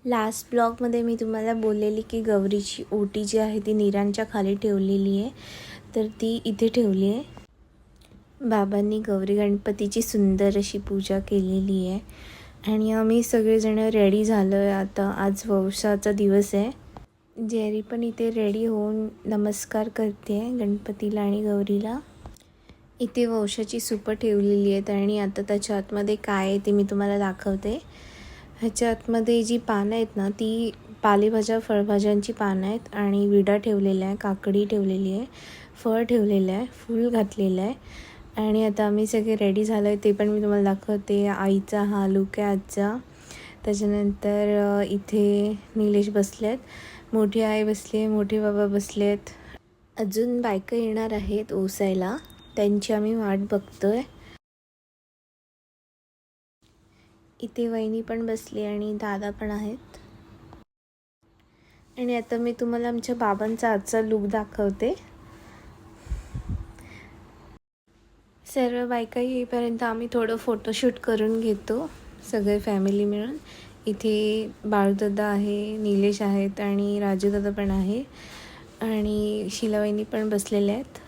Last ब्लॉगमध्ये मी तुम्हाला बोललेली की गौरीची ओटी जी आहे ती नीरांच्या खाली ठेवलेली आहे, तर ती इथे ठेवली आहे. बाबांनी गौरी गणपतीची सुंदर अशी पूजा केलेली आहे आणि आम्ही सगळेजण रेडी झालो आहे. आता आज वौसाचा दिवस आहे. जेरी पण इथे रेडी होऊन नमस्कार करते आहे गणपतीला आणि गौरीला. इथे वौशाची सुपं ठेवलेली आहेत आणि आता त्याच्या आतमध्ये काय आहे ते मी तुम्हाला दाखवते. ह्याच्या आतमध्ये जी पानं आहेत ना, ती पालेभाज्या फळभाज्यांची पानं आहेत आणि विडा ठेवलेला आहे, काकडी ठेवलेली आहे, फळ ठेवलेलं आहे, फूल घातलेलं आहे. आणि आता आम्ही सगळे रेडी झालो आहे ते पण मी तुम्हाला दाखवते. आईचा हा लुक आहे आजचा. त्याच्यानंतर इथे निलेश बसलेत, मोठी आई बसली आहे, मोठे बाबा बसलेत. अजून बायका येणार आहेत ओसायला, त्यांची आम्ही वाट बघतोय. इथे वहिनी पण बसली आणि दादा पण आहेत. आणि आता मी तुम्हाला आमच्या बाबांचा आजचा लुक दाखवते. सर्व बायका येईपर्यंत आम्ही थोडं फोटोशूट करून घेतो सगळे फॅमिली मिळून. इथे बाळूदादा आहे, निलेश आहेत आणि राजूदादा पण आहे आणि शीलावहिनी पण बसलेले आहेत.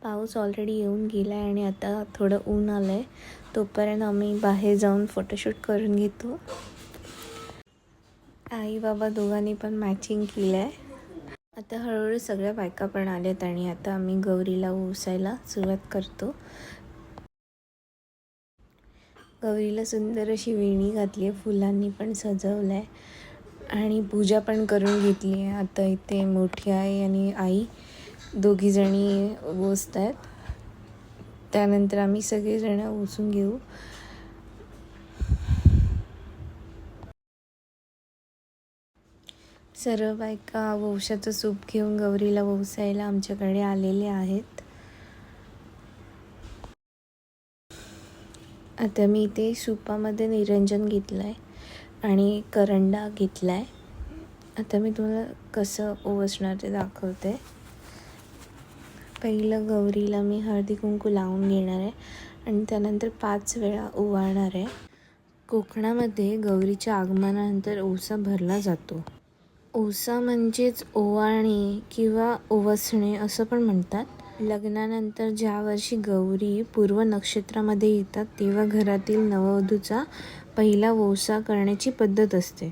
पाऊस ऑलरेडी येऊन गेला आहे आणि आता थोडं ऊन आलं आहे, तोपर्यंत आम्ही बाहेर जाऊन फोटोशूट करून घेतो. आई बाबा दोघांनी पण मॅचिंग केलं आहे. आता हळूहळू सगळ्या बायका पण आल्यात आणि आता आम्ही गौरीला ओसायला सुरुवात करतो. गौरीला सुंदर अशी वेणी घातली आहे, फुलांनी पण सजवलं आहे आणि पूजा पण करून घेतली आहे. आता इथे मोठी आई आणि आई दोघीजणी ओसत आहेत. त्यानंतर आम्ही सगळेजण ओसून घेऊ. सर्व बायका वौशाचं सूप घेऊन गौरीला ओसायला आमच्याकडे आलेले आहेत. आता मी इथे सूपामध्ये निरंजन घेतलं आहे आणि करंडा घेतला आहे. आता मी तुम्हाला कसं ओवसणार ते दाखवते. पहिलं गौरीला मी हळदी कुंकू लावून घेणार आहे आणि त्यानंतर 5 वेळा ओवाळणार आहे. कोकणामध्ये गौरीच्या आगमनानंतर ओसा भरला जातो. ओसा म्हणजेच ओवाळणे किंवा ओवसणे असं पण म्हणतात. लग्नानंतर ज्या वर्षी गौरी पूर्व नक्षत्रामध्ये येतात तेव्हा घरातील नववधूचा पहिला ओसा करण्याची पद्धत असते.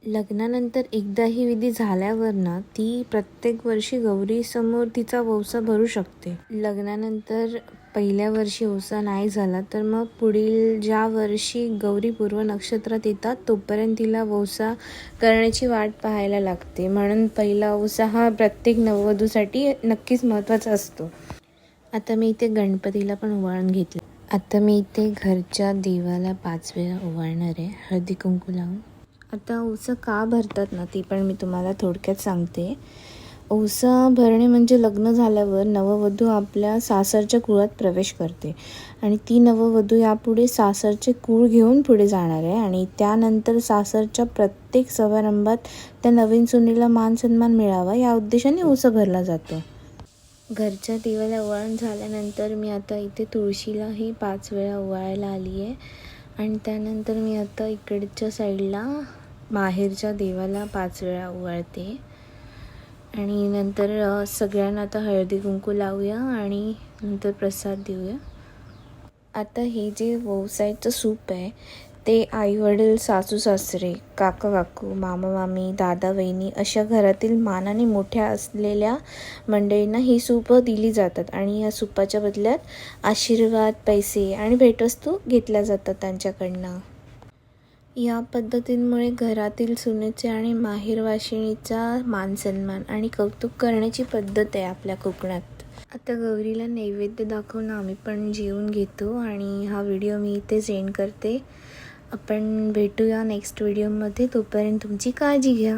लग्नानंतर एकदा ही विधी झाल्यावर ना ती प्रत्येक वर्षी गौरीसमोर तिचा ओसा भरू शकते. लग्नानंतर पहिल्या वर्षी ओसा नाही झाला तर मग पुढील ज्या वर्षी गौरी पूर्व नक्षत्रात येतात तोपर्यंत तिला ओसा करण्याची वाट पाहायला लागते. म्हणून पहिला ओसा हा प्रत्येक नववधूसाठी नक्कीच महत्त्वाचा असतो. आता मी इथे गणपतीला पण ओवाळून घेतलं. आता मी इथे घरच्या देवाला 5 वेळा ओवाळणार आहे हळदी कुंकू लावून. आता ओसा का भरतात ना ती पण मी तुम्हाला थोडक्यात सांगते. ओसा भरणे म्हणजे लग्न झाल्यावर नववधू आपल्या सासरच्या कुळात प्रवेश करते आणि ती नववधू यापुढे सासरचे कुळ घेऊन पुढे जाणार आहे आणि त्यानंतर सासरच्या प्रत्येक समारंभात त्या नवीन सुनेला मान सन्मान मिळावा या उद्देशाने ओसा भरला जातो. घरच्या देवाला ओवाळून झाल्यानंतर मी आता इथे तुळशीलाही 5 वेळा ओवाळायला आली आहे आणि त्यानंतर मी आता इकडच्या साईडला माहेरच्या देवाला 5 वेळा ओवाळते आणि नंतर सगळ्यांना आता हळदी कुंकू लावूया आणि नंतर प्रसाद देऊया. आता हे जे ओसायचं सूप आहे ते आईवडील, सासू सासरे, काका काकू, मामा मामी, दादा वहिनी अशा घरातील मानाने मोठ्या असलेल्या मंडळींना ही सूपं दिली जातात आणि या सूपाच्या बदल्यात आशीर्वाद, पैसे आणि भेटवस्तू घेतल्या जातात त्यांच्याकडनं. या पद्धतींमुळे घरातील सुनेचे आणि माहेरवाशिणीचा मानसन्मान आणि कौतुक करण्याची पद्धत आहे आपल्या कोकणात. आता गौरीला नैवेद्य दाखवून आम्ही पण जेवून घेतो आणि हा व्हिडिओ मी इथेच एंड करते. आपण भेटूया नेक्स्ट व्हिडिओमध्ये. तोपर्यंत तुमची काळजी घ्या.